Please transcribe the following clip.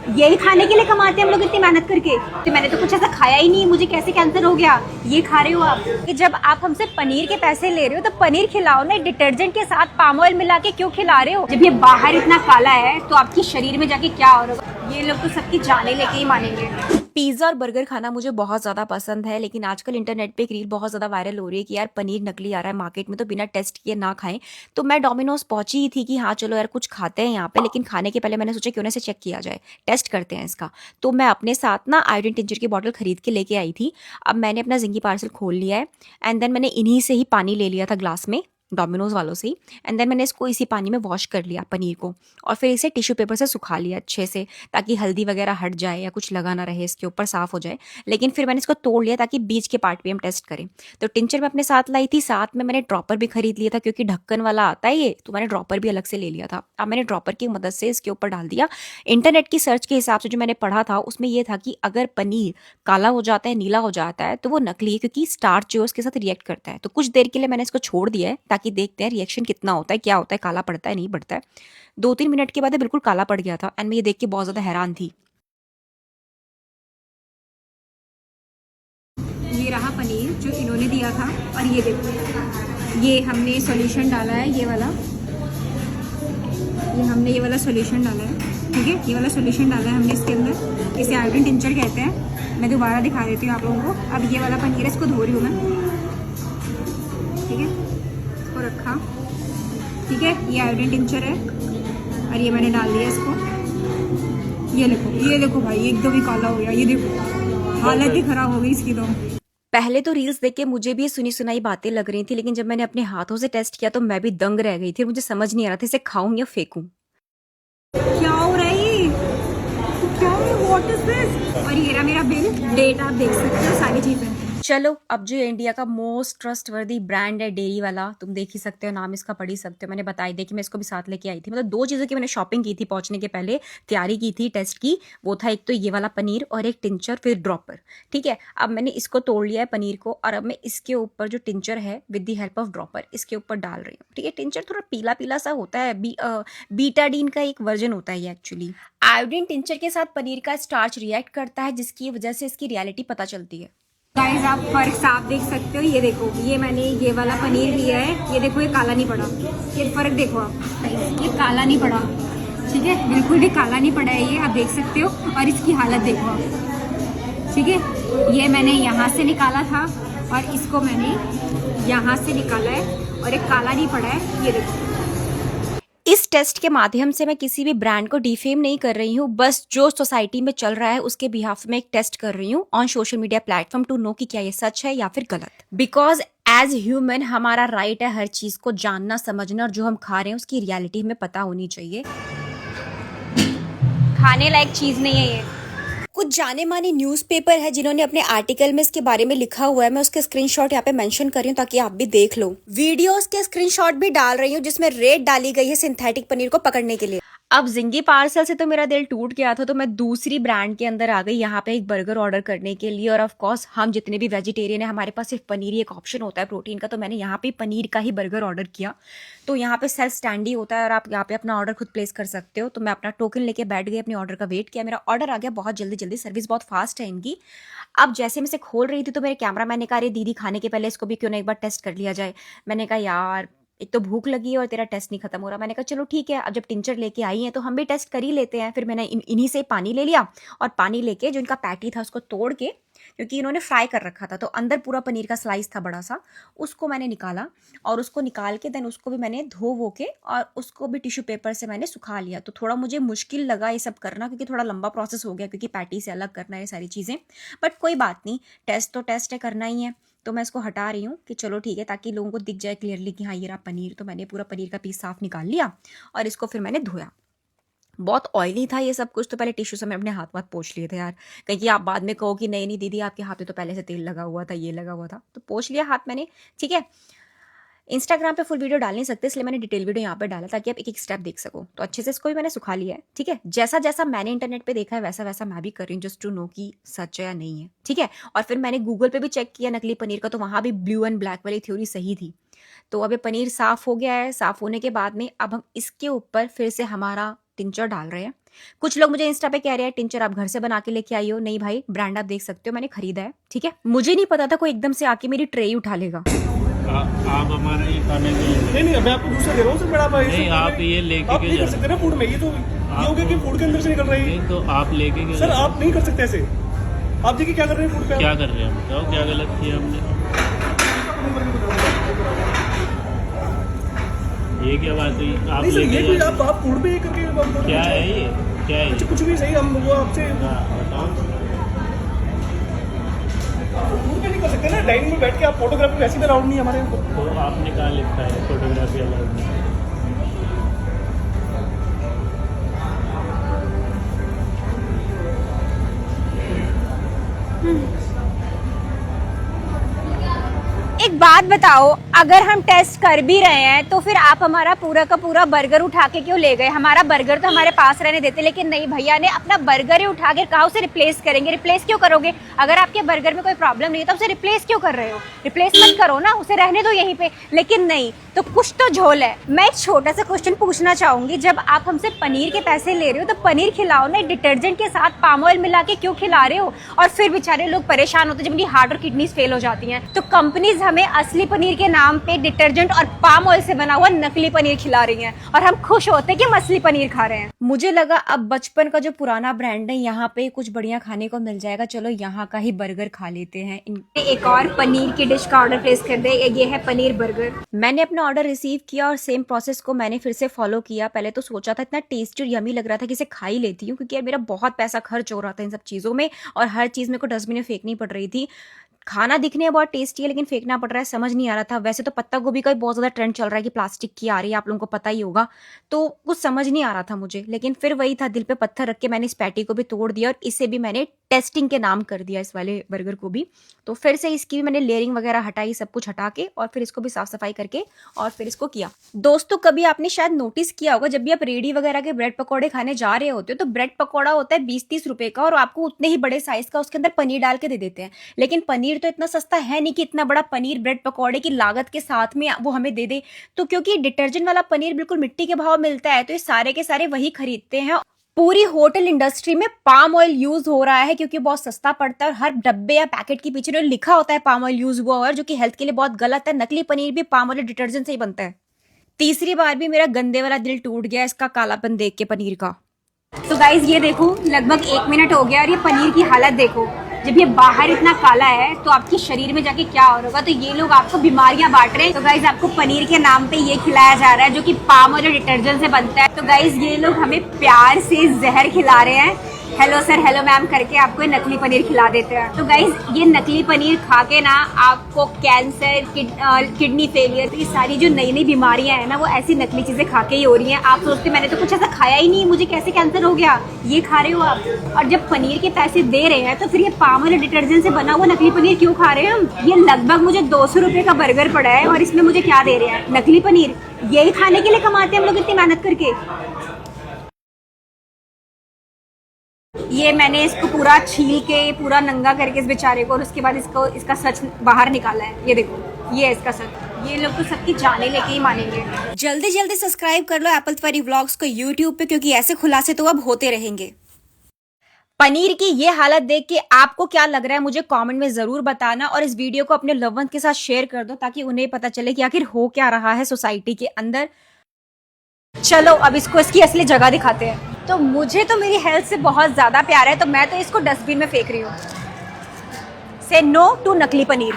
यही खाने के लिए कमाते हैं हम लोग इतनी मेहनत करके। तो मैंने तो कुछ ऐसा खाया ही नहीं, मुझे कैसे कैंसर हो गया। ये खा रहे हो आप कि जब आप हमसे पनीर के पैसे ले रहे हो तो पनीर खिलाओ ना, डिटर्जेंट के साथ पाम ऑयल मिला के क्यों खिला रहे हो। जब ये बाहर इतना काला है तो आपकी शरीर में जाके क्या हो रहा होगा। ये लोग तो सबकी जाने लेके ही मानेंगे। पिज़्ज़ा और बर्गर खाना मुझे बहुत ज़्यादा पसंद है, लेकिन आजकल इंटरनेट पे एक रील बहुत ज़्यादा वायरल हो रही है कि यार पनीर नकली आ रहा है मार्केट में, तो बिना टेस्ट किए ना खाएं। तो मैं डोमिनोज पहुंची ही थी कि हाँ चलो यार कुछ खाते हैं यहाँ पे, लेकिन खाने के पहले मैंने सोचा क्यों ना इसे चेक किया जाए, टेस्ट करते हैं इसका। तो मैं अपने साथ ना आयोडीन टिंचर की बॉटल खरीद के लेके आई थी। अब मैंने अपना जिंगी पार्सल खोल लिया है एंड देन मैंने इन्हीं से ही पानी ले लिया था ग्लास में, डोमिनोज वालों से ही। एंड देन मैंने इसको इसी पानी में वॉश कर लिया पनीर को, और फिर इसे टिश्यू पेपर से सुखा लिया अच्छे से, ताकि हल्दी वगैरह हट जाए या कुछ लगा ना रहे इसके ऊपर, साफ हो जाए। लेकिन फिर मैंने इसको तोड़ लिया ताकि बीच के पार्ट भी हम टेस्ट करें। तो टिंचर मैं अपने साथ लाई थी, साथ में मैंने ड्रॉपर भी खरीद लिया था क्योंकि ढक्कन वाला आता है ये, तो मैंने ड्रॉपर भी अलग से ले लिया था। अब मैंने ड्रॉपर की मदद से इसके ऊपर डाल दिया। इंटरनेट की सर्च के हिसाब से जो मैंने पढ़ा था उसमें ये था कि अगर पनीर काला हो जाता है, नीला हो जाता है, तो वो नकली है क्योंकि स्टार्च जो है उसके साथ रिएक्ट करता है। तो कुछ देर के लिए मैंने इसको छोड़ दिया है ताकि देखते हैं रिएक्शन कितना होता है, क्या होता है, काला पड़ता है नहीं पड़ता है। 2-3 मिनट के बाद ये बिल्कुल काला पड़ गया था एंड मैं ये देख के बहुत ज़्यादा हैरान थी। ये रहा पनीर जो इन्होंने दिया था, और ये देखो ये हमने सॉल्यूशन डाला है, ये वाला, ये हमने ये वाला सॉल्यूशन डाला है। ठीक है, ये वाला सॉल्यूशन डाला है हमने इसके अंदर, इसे आयोडीन टिंचर कहते हैं। मैं दोबारा दिखा देती हूँ आप लोगों को। अब ये वाला पनीर है, इसको धो रही हूँ मैं। ठीक है, इसको रखा। ठीक है, ये आयोडीन टिंचर है और ये मैंने डाल दिया इसको। ये देखो भाई एकदम ही काला हो गया, ये देखो हालत ही खराब हो गई इसकी तो। पहले तो रील्स देख के मुझे भी ये सुनी सुनाई बातें लग रही थी, लेकिन जब मैंने अपने हाथों से टेस्ट किया तो मैं भी दंग रह गई थी। मुझे समझ नहीं आ रहा था इसे खाऊं या फेंकूं। क्या हो रहा है ये, क्या है, व्हाट इज दिस। और ये रहा मेरा बिल, डेट आप देख सकते हो, सारी चीजें। चलो, अब जो इंडिया का मोस्ट ट्रस्टवर्दी ब्रांड है डेयरी वाला, तुम देख ही सकते हो, नाम इसका पढ़ ही सकते हो। मैंने बताई दे कि मैं इसको भी साथ लेके आई थी। मतलब 2 चीज़ों की मैंने शॉपिंग की थी पहुंचने के पहले, तैयारी की थी टेस्ट की। वो था एक तो ये वाला पनीर और एक टिंचर, फिर ड्रॉपर। ठीक है, अब मैंने इसको तोड़ लिया है पनीर को, और अब मैं इसके ऊपर जो टिंचर है with the help of dropper इसके ऊपर डाल रही हूँ। ठीक है, टिंचर थोड़ा पीला पीला सा होता है, बीटाडीन का एक वर्जन होता है ये एक्चुअली। आयोडीन टिंचर के साथ पनीर का स्टार्च रिएक्ट करता है, जिसकी वजह से इसकी रियलिटी पता चलती है। गाइस, आप फर्क साफ देख सकते हो। ये देखो, ये मैंने ये वाला पनीर लिया है, ये देखो ये काला नहीं पड़ा। ये फर्क देखो आप, ये काला नहीं पड़ा। ठीक है, बिल्कुल भी काला नहीं पड़ा है ये, आप देख सकते हो। और इसकी हालत देखो आप। ठीक है, ये मैंने यहाँ से निकाला था और इसको मैंने यहाँ से निकाला है, और ये काला नहीं पड़ा है, ये देखो। इस टेस्ट के माध्यम से मैं किसी भी ब्रांड को डिफेम नहीं कर रही हूँ, बस जो सोसाइटी में चल रहा है उसके बिहाफ में एक टेस्ट कर रही हूँ on social media platform to know कि क्या ये सच है या फिर गलत। बिकॉज एज ह्यूमन हमारा राइट है हर चीज को जानना समझना, और जो हम खा रहे हैं उसकी रियलिटी हमें पता होनी चाहिए। खाने लायक चीज नहीं है ये। कुछ जाने माने न्यूज़पेपर है जिन्होंने अपने आर्टिकल में इसके बारे में लिखा हुआ है। मैं उसके स्क्रीनशॉट यहाँ पे मेंशन कर रही हूँ ताकि आप भी देख लो। वीडियोस के स्क्रीनशॉट भी डाल रही हूँ जिसमें रेट डाली गई है सिंथेटिक पनीर को पकड़ने के लिए। अब जिंगी पार्सल से तो मेरा दिल टूट गया था, तो मैं दूसरी ब्रांड के अंदर आ गई यहाँ पे एक बर्गर ऑर्डर करने के लिए। और ऑफ कोर्स हम जितने भी वेजिटेरियन है हमारे पास सिर्फ पनीर ही एक ऑप्शन होता है प्रोटीन का, तो मैंने यहाँ पे पनीर का ही बर्गर ऑर्डर किया। तो यहाँ पे सेल्फ स्टैंड ही होता है और आप यहाँ पे अपना ऑर्डर खुद प्लेस कर सकते हो। तो मैं अपना टोकन लेके बैठ गई, अपने ऑर्डर का वेट किया, मेरा ऑर्डर आ गया बहुत जल्दी जल्दी, सर्विस बहुत फास्ट है इनकी। अब जैसे मैं इसे खोल रही थी तो मेरे कैमरा मैन ने कहा अरे दीदी खाने के पहले इसको भी क्यों ना एक बार टेस्ट कर लिया जाए। मैंने कहा यार एक तो भूख लगी है और तेरा टेस्ट नहीं खत्म हो रहा। मैंने कहा चलो ठीक है, अब जब टिंचर लेके आई हैं तो हम भी टेस्ट कर ही लेते हैं। फिर मैंने इन्हीं से पानी ले लिया, और पानी लेके जो इनका पैटी था उसको तोड़ के, क्योंकि इन्होंने फ्राई कर रखा था तो अंदर पूरा पनीर का स्लाइस था बड़ा सा, उसको मैंने निकाला। और उसको निकाल के देन उसको भी मैंने धो वो के और उसको भी टिश्यू पेपर से मैंने सुखा लिया। तो थोड़ा मुझे मुश्किल लगा ये सब करना, क्योंकि थोड़ा लंबा प्रोसेस हो गया, क्योंकि पैटी से अलग करना है सारी चीज़ें। बट कोई बात नहीं, टेस्ट तो टेस्ट है, करना ही है। तो मैं इसको हटा रही हूँ कि चलो ठीक है, ताकि लोगों को दिख जाए क्लियरली कि हाँ ये रहा पनीर। तो मैंने पूरा पनीर का पीस साफ निकाल लिया और इसको फिर मैंने धोया। बहुत ऑयली था ये सब कुछ, तो पहले टिश्यू से मैं अपने हाथ वाथ पोंछ लिए थे यार, कहीं कि आप बाद में कहो कि नहीं नहीं दीदी आपके हाथ में तो पहले से तेल लगा हुआ था, ये लगा हुआ था। तो पोंछ लिया हाथ मैंने। ठीक है, इंस्टाग्राम पे फुल वीडियो डाल नहीं सकते, इसलिए मैंने डिटेल वीडियो यहाँ पे डाला ताकि आप एक एक स्टेप देख सको। तो अच्छे से इसको भी मैंने सुखा लिया है। ठीक है, जैसा जैसा मैंने इंटरनेट पे देखा है वैसा वैसा मैं भी कर रही हूँ, जस्ट टू नो कि सच है या नहीं है। ठीक है, और फिर मैंने गूगल पे भी चेक किया नकली पनीर का, तो वहाँ भी ब्लू एंड ब्लैक वाली थ्योरी सही थी। तो अब ये पनीर साफ हो गया है। साफ होने के बाद में अब हम इसके ऊपर फिर से हमारा टिंचर डाल रहे हैं। कुछ लोग मुझे इंस्टा पे कह रहे हैं टिंचर आप घर से बना के लेके आई हो। नहीं भाई, ब्रांड आप देख सकते हो, मैंने खरीदा है, ठीक है। मुझे नहीं पता था कोई एकदम से आके मेरी ट्रे उठा लेगा। आप हमारा ये खाने के नहीं, मैं आपको दूसरा दे रहा हूँ सर, बड़ा भाई। नहीं, आप ये लेके आप नहीं कर सकते ना फूड में, ये तो ये हो गया कि फूड के अंदर से निकल रहा है। नहीं तो आप लेके गए सर आप नहीं कर सकते ऐसे। आप देखिए क्या कर रहे हैं फूड पे। क्या कर रहे हैं, बताओ क्या गलत किया हमने। ये क्या बात हुई, आप नहीं सर, लेके ये कोई जाए। आप फूड पे करके क्या है ये, क्या है ये? कुछ भी सही, हम वो आपसे हाँ, बताओ। फूड पे नहीं कर सकते ना। डाइनिंग में बैठ के आप फोटोग्राफी वैसे भी अलाउड नहीं है हमारे यहाँ पर। तो आपने कहा लिखा है फोटोग्राफी अलाउड नहीं। एक बात बताओ, अगर हम टेस्ट कर भी रहे हैं तो फिर आप हमारा पूरा का पूरा बर्गर उठा के क्यों ले गए? हमारा बर्गर तो हमारे पास रहने देते, लेकिन नहीं, भैया ने अपना बर्गर ही उठा के कहा उसे रिप्लेस करेंगे। रिप्लेस क्यों करोगे? अगर आपके बर्गर में कोई प्रॉब्लम नहीं है तो उसे रिप्लेस क्यों कर रहे हो? रिप्लेस मत करो ना, उसे रहने दो यहीं पे। लेकिन नहीं, तो कुछ तो झोल है। मैं एक छोटा सा क्वेश्चन पूछना चाहूंगी, जब आप हमसे पनीर के पैसे ले रहे हो तो पनीर खिलाओ ना, डिटर्जेंट के साथ पाम ऑयल मिला के क्यों खिला रहे हो? और फिर बेचारे लोग परेशान होते हैं जब उनकी हार्ट और किडनीज फेल हो जाती हैं, तो कंपनीज हमें असली पनीर के नाम पे डिटर्जेंट और पाम ऑयल से बना हुआ नकली पनीर खिला रही हैं, और हम खुश होते हैं कि हम असली पनीर खा रहे हैं। मुझे लगा अब बचपन का जो पुराना ब्रांड है यहाँ पे कुछ बढ़िया खाने को मिल जाएगा, चलो यहाँ का ही बर्गर खा लेते हैं। एक और पनीर की डिश का ऑर्डर प्लेस कर दे। ये है पनीर बर्गर। मैंने अपना ऑर्डर रिसीव किया और सेम प्रोसेस को मैंने फिर से फॉलो किया। पहले तो सोचा था इतना टेस्टी और यमी लग रहा था कि इसे खा ही लेती हूँ, क्योंकि यार मेरा बहुत पैसा खर्च हो रहा था इन सब चीजों में और हर चीज मेरे को डस्टबिन में फेंकनी पड़ रही थी। खाना दिखने में बहुत टेस्टी है लेकिन फेंकना पड़ रहा है, समझ नहीं आ रहा था। वैसे तो पत्ता गोभी का भी बहुत ज्यादा ट्रेंड चल रहा है कि प्लास्टिक की आ रही है, आप लोगों को पता ही होगा, तो कुछ समझ नहीं आ रहा था मुझे। लेकिन फिर वही था, दिल पे पत्थर रख के मैंने इस पैटी को भी तोड़ दिया और इसे भी मैंने टेस्टिंग के नाम कर दिया, इस वाले बर्गर को भी। तो फिर से इसकी भी मैंने लेयरिंग वगैरह हटाई, सब कुछ हटा के, और फिर इसको भी साफ सफाई करके और फिर इसको किया। दोस्तों, कभी आपने शायद नोटिस किया होगा, जब भी आप रेडी वगैरह के ब्रेड पकौड़े खाने जा रहे होते हो तो ब्रेड पकौड़ा होता है 20-30 रुपए का और आपको उतने ही बड़े साइज का उसके अंदर पनीर डाल के दे देते हैं। लेकिन पनीर तो इतना सस्ता है नहीं कि इतना बड़ा पनीर ब्रेड पकौड़े की लागत के साथ में वो हमें दे दे। तो क्योंकि डिटर्जेंट वाला पनीर बिल्कुल मिट्टी के भाव मिलता है, तो ये सारे के सारे वही खरीदते हैं। पूरी होटल इंडस्ट्री में पाम ऑयल यूज हो रहा है क्योंकि बहुत सस्ता पड़ता है और हर डब्बे या पैकेट के पीछे लिखा होता है पाम ऑयल यूज हुआ, और जो कि हेल्थ के लिए बहुत गलत है। नकली पनीर भी पाम ऑयल डिटर्जेंट से ही बनता है। तीसरी बार भी मेरा गंदे वाला दिल टूट गया इसका कालापन देख के पनीर का। तो गाइज ये देखो, लगभग 1 मिनट हो गया और ये पनीर की हालत देखो। जब ये बाहर इतना काला है तो आपके शरीर में जाके क्या हो होगा। तो ये लोग आपको बीमारियां बांट रहे हैं। तो गाइज आपको पनीर के नाम पे ये खिलाया जा रहा है जो कि पाम ऑयल डिटर्जेंट से बनता है। तो गाइज ये लोग हमें प्यार से जहर खिला रहे हैं, हेलो सर हेलो मैम करके आपको नकली पनीर खिला देते हैं। तो गाइज ये नकली पनीर खा के ना आपको कैंसर, किडनी फेलियर, ये सारी जो नई नई बीमारियां हैं ना, वो ऐसी नकली चीजें खा के ही हो रही हैं। आप सोचते मैंने तो कुछ ऐसा खाया ही नहीं, मुझे कैसे कैंसर हो गया, ये खा रहे हो आप। और जब पनीर के पैसे दे रहे हैं तो फिर ये पाम ऑयल डिटर्जेंट से बना हुआ नकली पनीर क्यों खा रहे हैं हम? ये लगभग मुझे 200 रुपए का बर्गर पड़ा है और इसमें मुझे क्या दे रहे हैं? नकली पनीर। यही खाने के लिए कमाते हैं हम लोग इतनी मेहनत करके। ये मैंने इसको पूरा छील के पूरा नंगा करके इस बेचारे को, और उसके बाद इसका सच बाहर निकाला है। ये देखो, ये है इसका सच। ये लोग तो सबकी जाने लेके ही मानेंगे। जल्दी जल्दी सब्सक्राइब कर लो एप्पल फरी व्लॉग्स को यूट्यूब पे, क्योंकि ऐसे खुलासे तो अब होते रहेंगे। पनीर की ये हालत देख के आपको क्या लग रहा है मुझे कमेंट में जरूर बताना, और इस वीडियो को अपने लव वंस के साथ शेयर कर दो ताकि उन्हें पता चले कि आखिर हो क्या रहा है सोसाइटी के अंदर। चलो अब इसको इसकी असली जगह दिखाते हैं। तो मुझे तो मेरी हेल्थ से बहुत ज्यादा प्यार है, तो मैं तो इसको डस्टबिन में फेंक रही हूँ। से नो टू नकली पनीर।